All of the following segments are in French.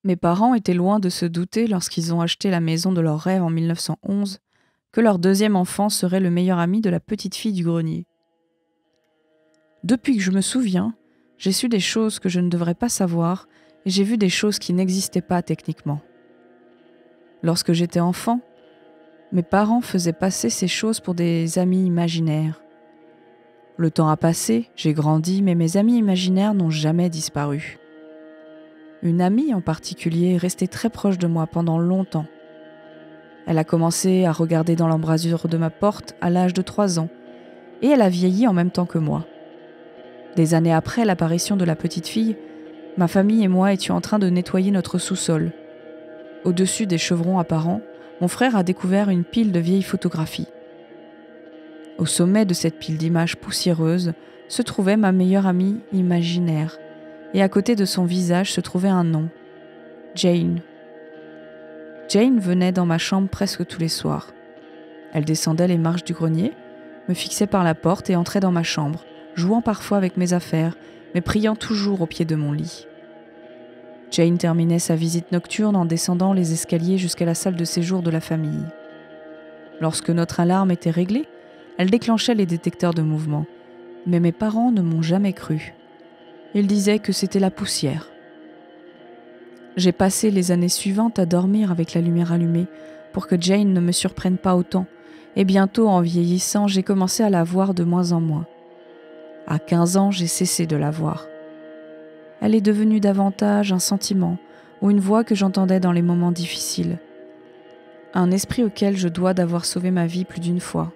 Mes parents étaient loin de se douter, lorsqu'ils ont acheté la maison de leurs rêves en 1911, que leur deuxième enfant serait le meilleur ami de la petite fille du grenier. Depuis que je me souviens, j'ai su des choses que je ne devrais pas savoir et j'ai vu des choses qui n'existaient pas techniquement. Lorsque j'étais enfant, mes parents faisaient passer ces choses pour des amis imaginaires. Le temps a passé, j'ai grandi, mais mes amis imaginaires n'ont jamais disparu. Une amie en particulier est restée très proche de moi pendant longtemps. Elle a commencé à regarder dans l'embrasure de ma porte à l'âge de 3 ans, et elle a vieilli en même temps que moi. Des années après l'apparition de la petite fille, ma famille et moi étions en train de nettoyer notre sous-sol. Au-dessus des chevrons apparents, mon frère a découvert une pile de vieilles photographies. Au sommet de cette pile d'images poussiéreuses se trouvait ma meilleure amie imaginaire, et à côté de son visage se trouvait un nom, Jane. Jane venait dans ma chambre presque tous les soirs. Elle descendait les marches du grenier, me fixait par la porte et entrait dans ma chambre, jouant parfois avec mes affaires, mais priant toujours au pied de mon lit. Jane terminait sa visite nocturne en descendant les escaliers jusqu'à la salle de séjour de la famille. Lorsque notre alarme était réglée, elle déclenchait les détecteurs de mouvement, mais mes parents ne m'ont jamais cru. Ils disaient que c'était la poussière. J'ai passé les années suivantes à dormir avec la lumière allumée pour que Jane ne me surprenne pas autant, et bientôt, en vieillissant, j'ai commencé à la voir de moins en moins. À 15 ans, j'ai cessé de la voir. Elle est devenue davantage un sentiment ou une voix que j'entendais dans les moments difficiles. Un esprit auquel je dois d'avoir sauvé ma vie plus d'une fois.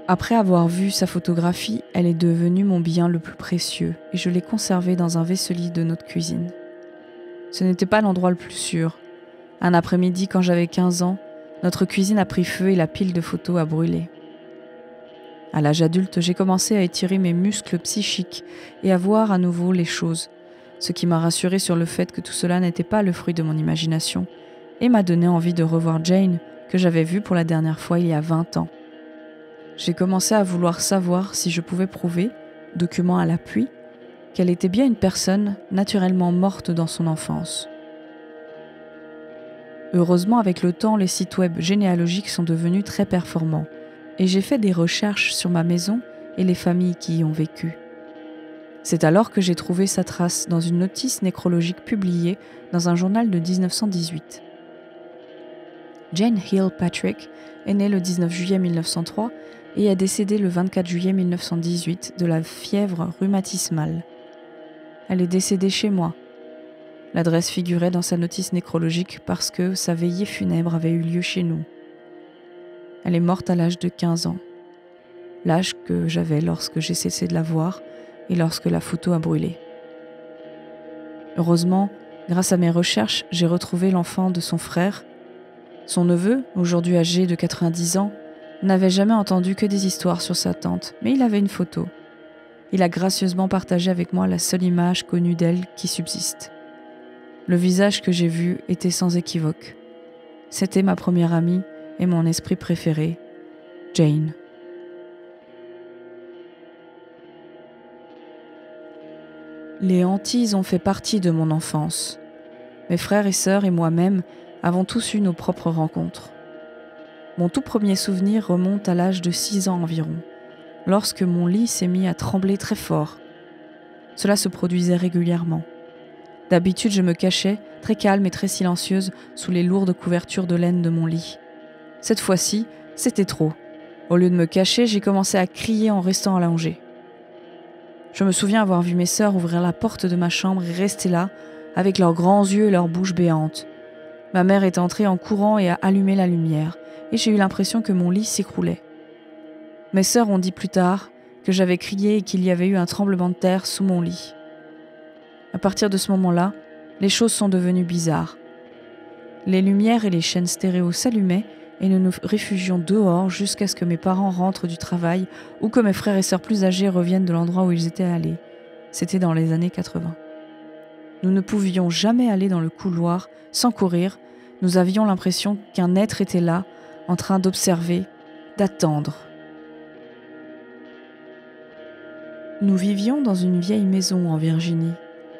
Après avoir vu sa photographie, elle est devenue mon bien le plus précieux et je l'ai conservée dans un vaisselier de notre cuisine. Ce n'était pas l'endroit le plus sûr. Un après-midi, quand j'avais 15 ans, notre cuisine a pris feu et la pile de photos a brûlé. À l'âge adulte, j'ai commencé à étirer mes muscles psychiques et à voir à nouveau les choses, ce qui m'a rassurée sur le fait que tout cela n'était pas le fruit de mon imagination et m'a donné envie de revoir Jane, que j'avais vue pour la dernière fois il y a 20 ans. J'ai commencé à vouloir savoir si je pouvais prouver, document à l'appui, qu'elle était bien une personne naturellement morte dans son enfance. Heureusement, avec le temps, les sites web généalogiques sont devenus très performants et j'ai fait des recherches sur ma maison et les familles qui y ont vécu. C'est alors que j'ai trouvé sa trace dans une notice nécrologique publiée dans un journal de 1918. Jane Hill Patrick est née le 19 juillet 1903 et est décédée le 24 juillet 1918 de la fièvre rhumatismale. Elle est décédée chez moi. L'adresse figurait dans sa notice nécrologique parce que sa veillée funèbre avait eu lieu chez nous. Elle est morte à l'âge de 15 ans, l'âge que j'avais lorsque j'ai cessé de la voir et lorsque la photo a brûlé. Heureusement, grâce à mes recherches, j'ai retrouvé l'enfant de son frère. Son neveu, aujourd'hui âgé de 90 ans, n'avait jamais entendu que des histoires sur sa tante, mais il avait une photo. Il a gracieusement partagé avec moi la seule image connue d'elle qui subsiste. Le visage que j'ai vu était sans équivoque. C'était ma première amie et mon esprit préféré, Jane. Les hantises ont fait partie de mon enfance. Mes frères et sœurs et moi-même avons tous eu nos propres rencontres. Mon tout premier souvenir remonte à l'âge de 6 ans environ, lorsque mon lit s'est mis à trembler très fort. Cela se produisait régulièrement. D'habitude, je me cachais, très calme et très silencieuse, sous les lourdes couvertures de laine de mon lit. Cette fois-ci, c'était trop. Au lieu de me cacher, j'ai commencé à crier en restant allongée. Je me souviens avoir vu mes sœurs ouvrir la porte de ma chambre et rester là, avec leurs grands yeux et leurs bouches béantes. Ma mère est entrée en courant et a allumé la lumière, et j'ai eu l'impression que mon lit s'écroulait. Mes sœurs ont dit plus tard que j'avais crié et qu'il y avait eu un tremblement de terre sous mon lit. À partir de ce moment-là, les choses sont devenues bizarres. Les lumières et les chaînes stéréo s'allumaient et nous nous réfugions dehors jusqu'à ce que mes parents rentrent du travail ou que mes frères et sœurs plus âgés reviennent de l'endroit où ils étaient allés. C'était dans les années 80. Nous ne pouvions jamais aller dans le couloir sans courir. Nous avions l'impression qu'un être était là, en train d'observer, d'attendre. Nous vivions dans une vieille maison en Virginie,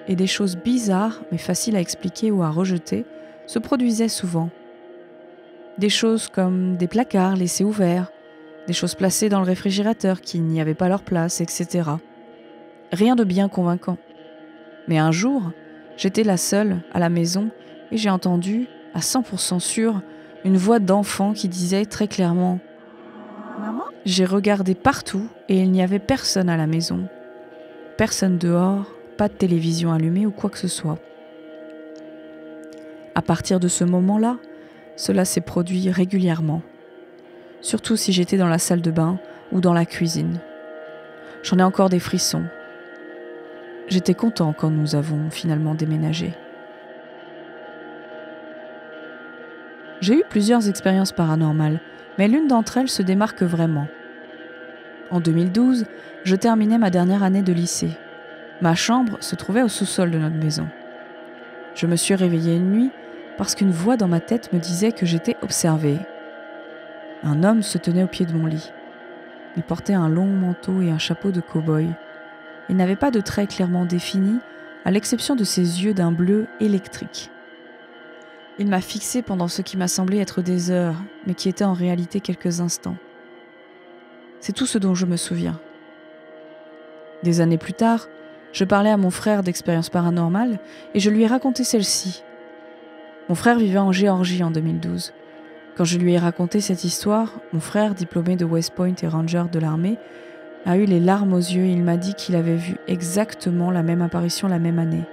et des choses bizarres, mais faciles à expliquer ou à rejeter, se produisaient souvent. Des choses comme des placards laissés ouverts, des choses placées dans le réfrigérateur qui n'y avaient pas leur place, etc. Rien de bien convaincant. Mais un jour, j'étais la seule à la maison et j'ai entendu, à 100% sûr, une voix d'enfant qui disait très clairement « Maman ?» J'ai regardé partout et il n'y avait personne à la maison. Personne dehors, pas de télévision allumée ou quoi que ce soit. À partir de ce moment-là, cela s'est produit régulièrement. Surtout si j'étais dans la salle de bain ou dans la cuisine. J'en ai encore des frissons. J'étais content quand nous avons finalement déménagé. J'ai eu plusieurs expériences paranormales, mais l'une d'entre elles se démarque vraiment. En 2012, je terminais ma dernière année de lycée. Ma chambre se trouvait au sous-sol de notre maison. Je me suis réveillée une nuit parce qu'une voix dans ma tête me disait que j'étais observée. Un homme se tenait au pied de mon lit. Il portait un long manteau et un chapeau de cow-boy. Il n'avait pas de traits clairement définis, à l'exception de ses yeux d'un bleu électrique. Il m'a fixée pendant ce qui m'a semblé être des heures, mais qui étaient en réalité quelques instants. C'est tout ce dont je me souviens. Des années plus tard, je parlais à mon frère d'expériences paranormales et je lui ai raconté celle-ci. Mon frère vivait en Géorgie en 2012. Quand je lui ai raconté cette histoire, mon frère, diplômé de West Point et ranger de l'armée, a eu les larmes aux yeux et il m'a dit qu'il avait vu exactement la même apparition la même année.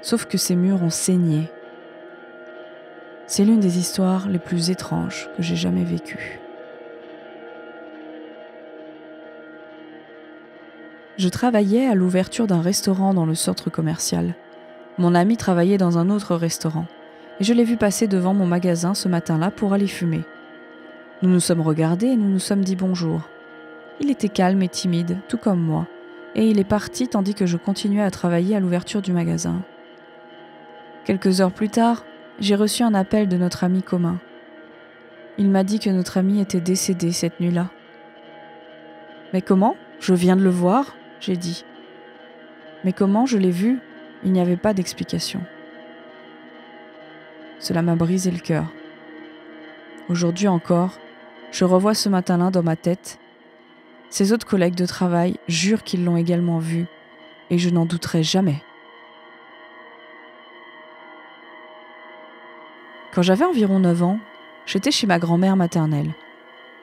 Sauf que ces murs ont saigné. C'est l'une des histoires les plus étranges que j'ai jamais vécues. Je travaillais à l'ouverture d'un restaurant dans le centre commercial. Mon ami travaillait dans un autre restaurant et je l'ai vu passer devant mon magasin ce matin-là pour aller fumer. Nous nous sommes regardés et nous nous sommes dit bonjour. Il était calme et timide, tout comme moi, et il est parti tandis que je continuais à travailler à l'ouverture du magasin. Quelques heures plus tard, j'ai reçu un appel de notre ami commun. Il m'a dit que notre ami était décédé cette nuit-là. « Mais comment ? Je viens de le voir ?» j'ai dit. Mais comment je l'ai vu ? Il n'y avait pas d'explication. Cela m'a brisé le cœur. Aujourd'hui encore, je revois ce matin-là dans ma tête. Ses autres collègues de travail jurent qu'ils l'ont également vu, et je n'en douterai jamais. Quand j'avais environ 9 ans, j'étais chez ma grand-mère maternelle.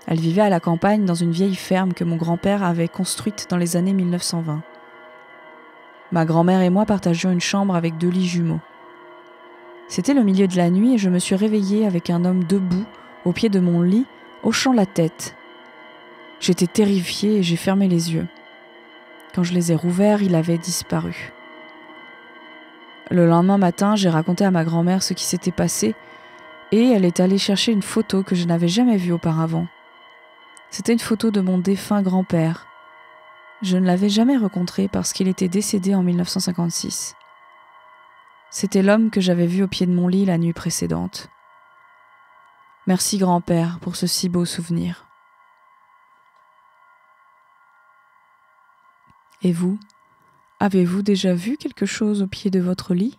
Elle vivait à la campagne dans une vieille ferme que mon grand-père avait construite dans les années 1920. Ma grand-mère et moi partagions une chambre avec 2 lits jumeaux. C'était le milieu de la nuit et je me suis réveillée avec un homme debout au pied de mon lit, hochant la tête. J'étais terrifiée et j'ai fermé les yeux. Quand je les ai rouverts, il avait disparu. Le lendemain matin, j'ai raconté à ma grand-mère ce qui s'était passé et elle est allée chercher une photo que je n'avais jamais vue auparavant. C'était une photo de mon défunt grand-père. Je ne l'avais jamais rencontré parce qu'il était décédé en 1956. C'était l'homme que j'avais vu au pied de mon lit la nuit précédente. Merci grand-père pour ce si beau souvenir. Et vous, avez-vous déjà vu quelque chose au pied de votre lit ?